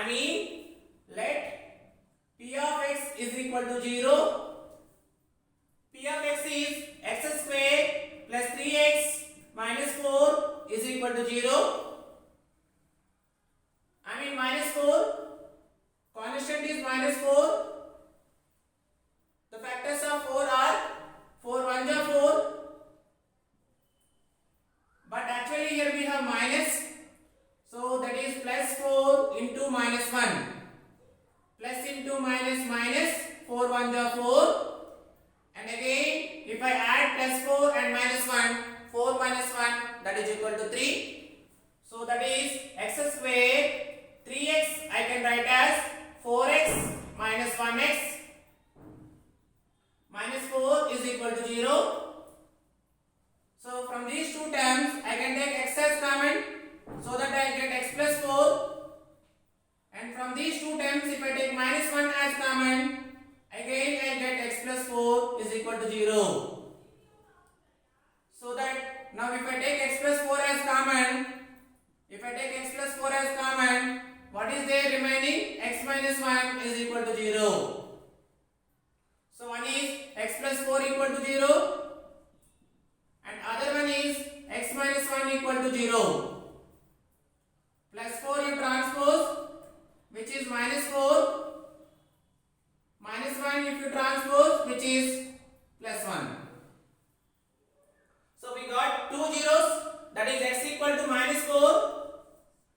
I mean, let p of x is equal to 0. P of x is x square plus 3x minus 4 is equal to 0. I mean minus 4. Constant is minus 4. The factors of 4 are 4 1 are 4. But actually here we have minus. So that is plus 4 into minus 1. Plus into minus minus 4 1 are 4. And again if I add plus 4 and minus 1, 4 minus 1, that is equal to 3. So that is x square 3x I can write as 4x minus 1x minus 4 is equal to 0. So from these two terms I can take x as common so that I get x plus 4. And from these two terms if I take minus 1 as common, again I get x plus 4 is equal to 0. So that now if I take x plus 4 as common, what is there remaining? X minus 1 is equal to 0. So one is x plus 4 equal to 0 and other one is x minus 1 equal to 0. Plus 4 you transpose, which is minus 4. Minus 1 if you transpose, which is plus 1. So we got two zeros, that is x equal to minus 4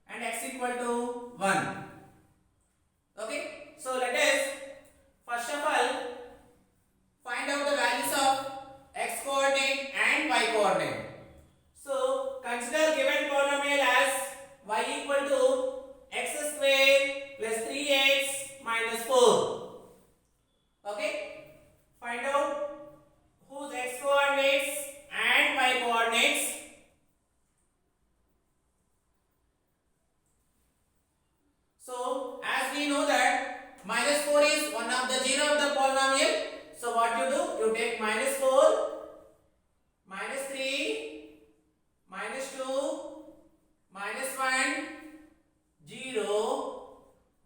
and x equal to 1. Okay, so let us first of all find out the values of x coordinate and y coordinate. So consider given polynomial as y equal to x square plus 3x minus 4. Okay, find out whose x coordinates and y coordinates. So as we know that minus 4 is one of the zero of the polynomial. So what you do? You take minus 4, minus 3, minus 2, minus 1, 0,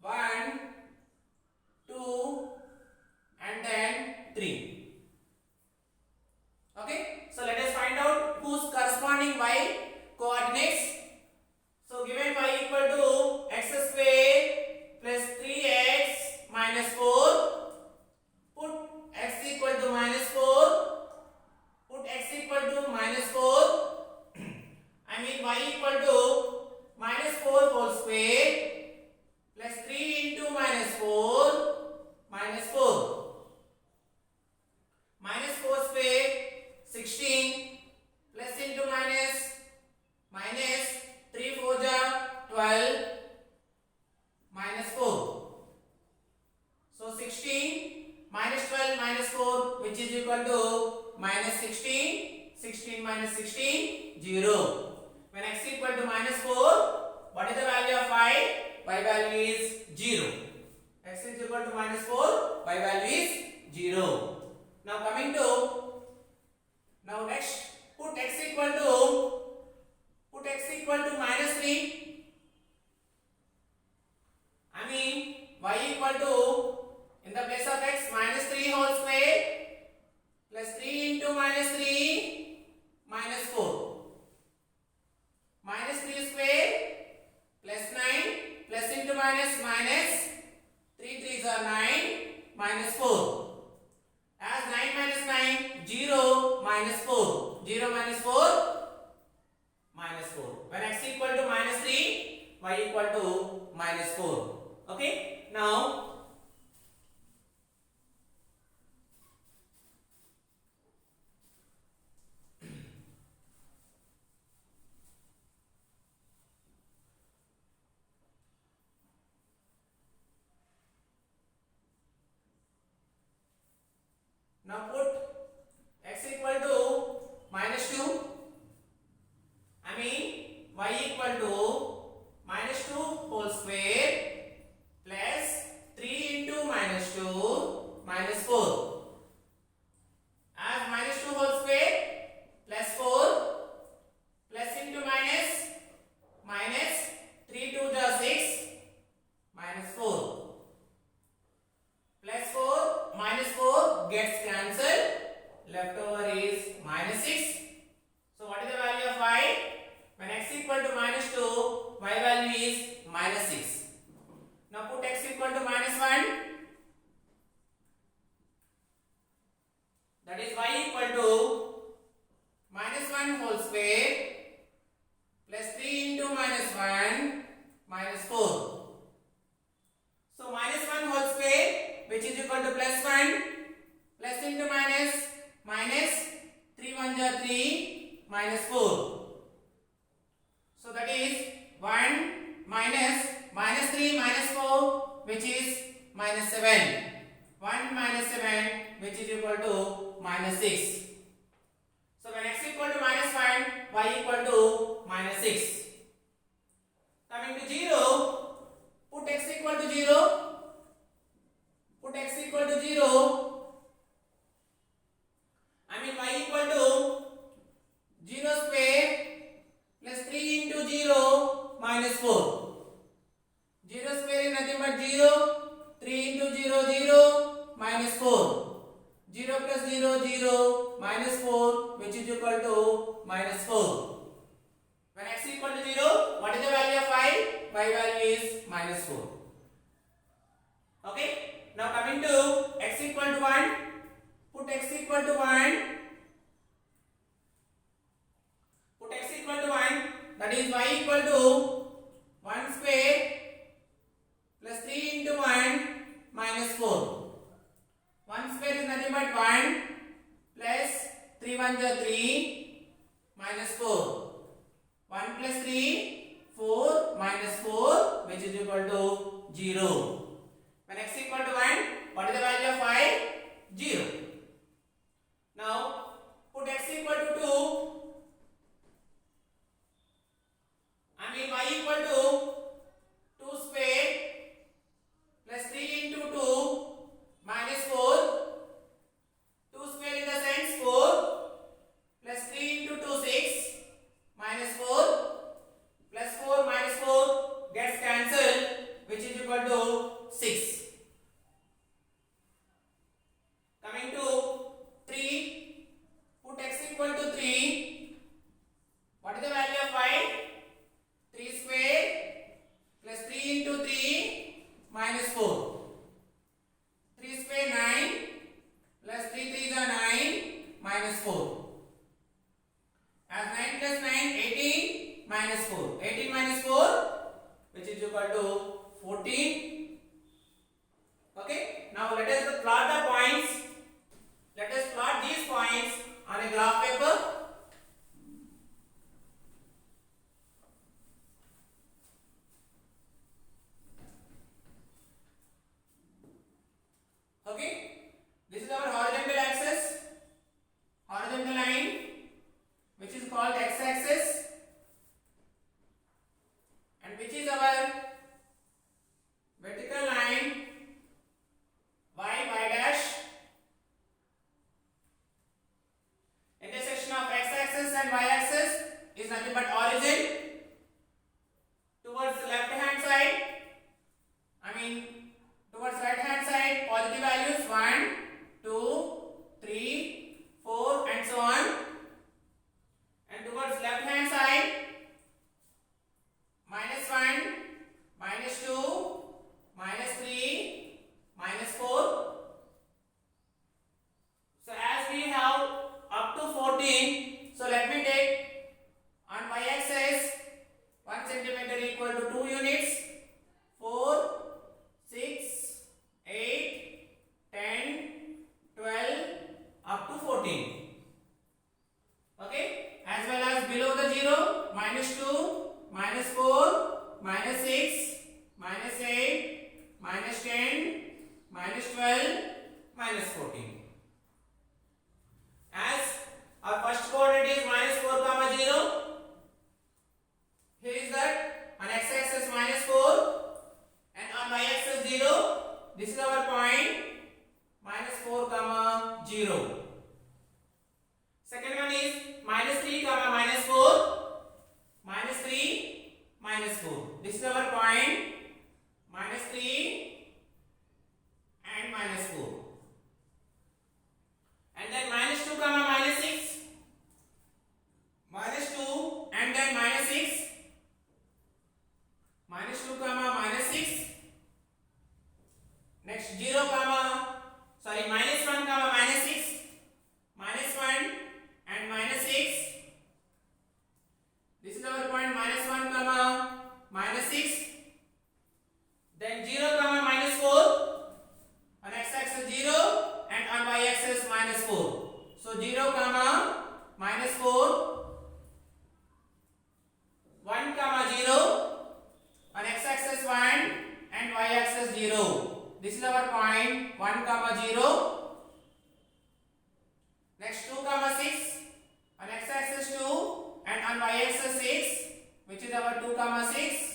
1, 2 and then 3. Okay, so let us find out whose corresponding y coordinates. So given y equal to x square plus 3x minus 4, put x equal to minus 4, put x equal to minus 4, I mean y equal to minus 4 whole square plus 3 into minus 4 minus 4. Minus 4 square 16 plus into minus minus 3 4 12 minus 4. So 16 minus 12 minus 4, which is equal to minus 16. 16 minus 16, 0. When x equal to minus 4, what is the value of y? Y value is 0. X is equal to minus 4, y value is 0. Now coming to, now next put x equal to minus 3. I mean y equal to, in the place of x, minus 3 whole square plus 3 into minus 3 minus 4. Minus 3 square plus 9 plus into minus minus 3 3s are 9 minus 4. As 9 minus 9, 0 minus 4. 0 minus 4 minus 4. When x equal to minus 3, y equal to minus 4. Okay, now put x equal to minus 2. I mean y equal to minus 2 whole square plus 3 equal to minus 1, that is y equal to minus 1 whole square plus 3 into minus 1 minus 4. So minus 1 whole square, which is equal to plus 1, plus into minus, minus 3 1 are 3 minus 4. So that is 1 minus minus 3 minus 4, which is minus 7. 1 minus 7, which is equal to minus 6. So when x equal to minus 1, y equal to minus 6. Coming to 0, put x equal to 0. Put x equal to 0. I mean y equal to 0 square plus 3 into 0 minus 4. 0 square is nothing but 0. 3 into 0 0 minus 4. 0 plus 0 0 minus 4, which is equal to minus 4. When x equal to 0, what is the value of y? Y value is minus 4. Okay. Now coming to x equal to 1. Put x equal to 1. Put x equal to 1. That is y equal to 1 square plus 3 into 1 minus 4. 1 square is nothing but 1 plus 3 1 are 3 minus 4. 1 plus 3, 4 minus 4, which is equal to 0. When x equal to 1, what is the value of y? 0. Now put x equal to 2. I mean y equal to 2 square plus 3 into 2 minus 4. 2 square in the sense 4 plus 3 into 2 6 minus 4 plus 4 minus 4 gets cancelled, which is equal to 6. Coming to 3, put x equal to 3. What is the value of y? 3 square plus 3 into 3 minus 4. 3 square 9 plus 3 3 is 9 minus 4. As 9 plus 9, 18 minus 4. 18 minus 4, which is equal to 14. Okay. Now let us plot the points. Let us plot these points on a graph paper. Okay. This is our horizontal axis, horizontal line, which is called x-axis, and which is our vertical line, y dash. Intersection of x-axis and y-axis is nothing but origin. Towards the left hand side, I mean towards right hand side, positive values 1, 2, 3, 4 and so on. And towards left hand side, minus 1, minus 2, minus 3, minus 4. So as we have up to 14, so let me take on y-axis 1 centimeter equal to 2 units, 4, 6, 8, 10, 12 up to 14. Okay. As well as below the 0, minus 2, minus 4, minus 6, minus 8, minus 10, minus 12, minus 14. As our first coordinate is minus 4 comma 0, here is that on x-axis minus 4 and on y-axis 0. This is our point minus 4 comma 0. Second one is minus 3 comma minus 4, minus 3, minus 4. This is our point minus 3 and minus 4. And then minus 2 comma minus 6, minus 2 and then minus 6, minus 2 comma minus 6, then 0 comma minus 4, on x-axis 0 and on y-axis minus 4. So 0 comma minus 4, 1 comma 0, on x-axis 1 and y-axis 0. This is our point 1 comma 0. Next 2 comma 6, on x-axis 2 and on y-axis 6, which is our 2 comma 6.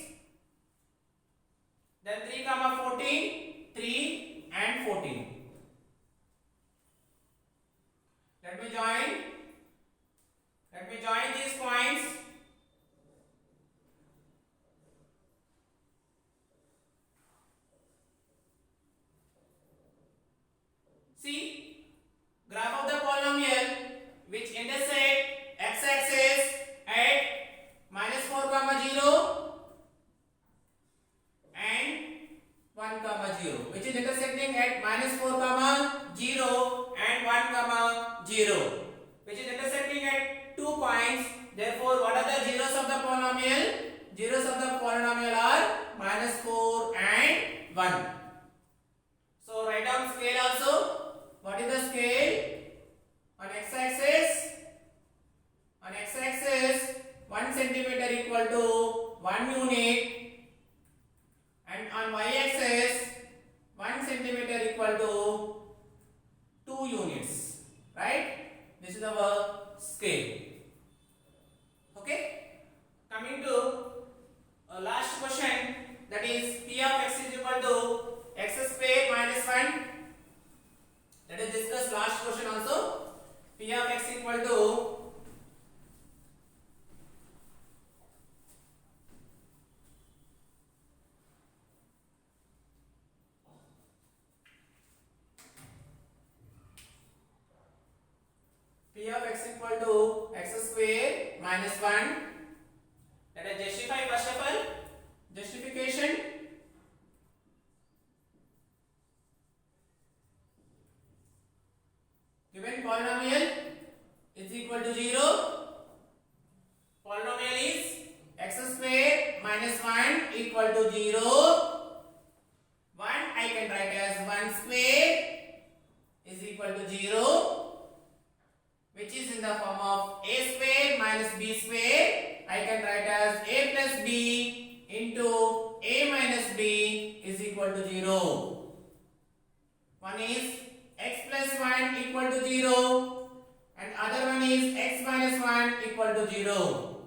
Then 3 comma 14, 3 and 14. Let me join these points. See, graph of the polynomial which intersect x-axis at minus 4 comma 0 and 1 comma 0, which is intersecting at minus 4 comma 0 and 1 comma 0, which is intersecting at 2 points. Therefore, what are the zeros of the polynomial? Zeros of the polynomial are minus 4 and 1. So write down scale also. What is the scale? On x-axis, 1 centimeter equal to 1 unit, and on y-axis 1 centimeter equal to 2 units, right? This is our scale. Okay, coming to last question, that is p of x is equal to x square minus 1. Let us discuss last question also. P of x equal to x square minus 1. Let us justify first of all. Justification. Given polynomial is equal to 0. Polynomial is x square minus 1 equal to 0. 1 I can write as 1 square is equal to 0, which is in the form of a square minus b square. I can write as a plus b into a minus b is equal to 0. One is x plus 1 equal to 0 and other one is x minus 1 equal to 0.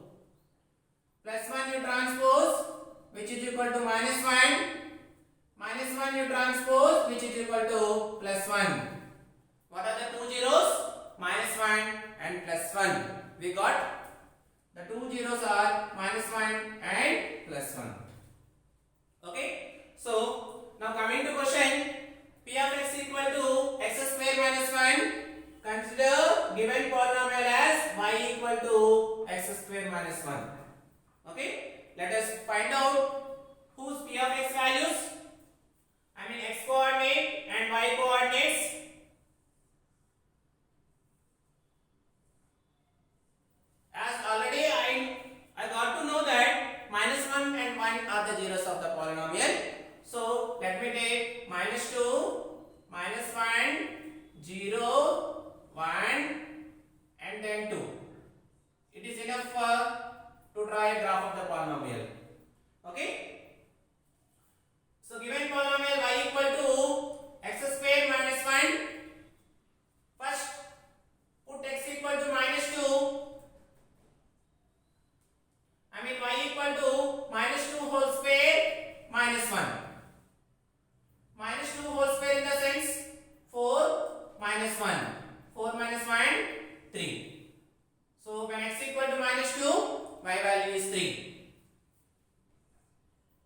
Plus 1 you transpose, which is equal to minus 1. Minus 1 you transpose, which is equal to plus 1. What are the two zeros? Minus 1 and plus 1. We got the two zeros are minus 1 and plus 1. Okay. So now coming to question, p of x equal to x square minus 1. Consider given polynomial as y equal to x square minus 1. Okay. Let us find out whose p of x values. I mean x coordinate and y coordinates. As already I got to know that minus 1 and 1 are the zeros of the polynomial. So let me take minus 2, minus 1, 0, 1 and then 2. It is enough to draw a graph of the polynomial. Okay. So given polynomial y equal to x square minus 1. First put x equal to minus 2. I mean y equal to minus 2 whole square minus 1. Minus 2 whole square in the sense 4 minus 1. 4 minus 1, 3. So when x equal to minus 2, y value is 3.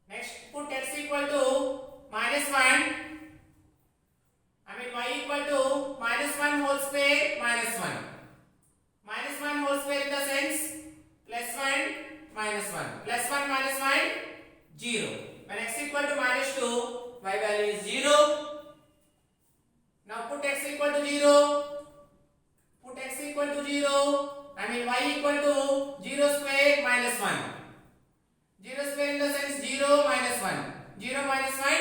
Next put x equal to minus 1. I mean y equal to minus 1 whole square minus 1. Minus 1 whole square in the sense plus 1 minus 1. Plus 1 minus 1, 0. When x equal to minus 2, y value is 0. Now put x equal to 0. Put x equal to 0. I mean y equal to 0 square minus 1. 0 square in the sense 0 minus 1. 0 minus 1,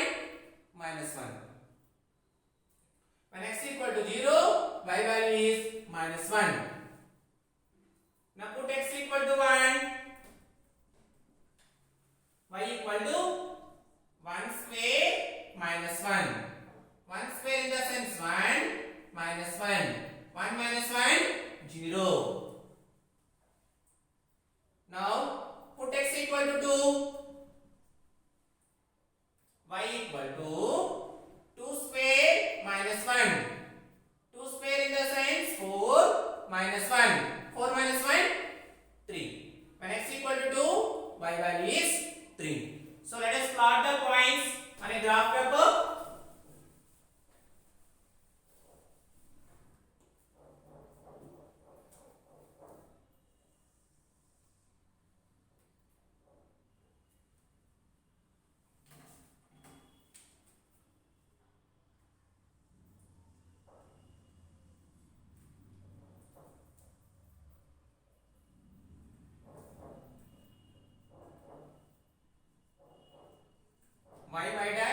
minus 1. 1 square in the sense 1 minus 1. 1 minus 1 0. Now put x equal to 2. Y equal to 2 square minus 1. 2 square in the sense 4 minus 1. 4 minus 1 3. When x equal to 2, y value is 3. So let us plot the points on a graph paper. Y dash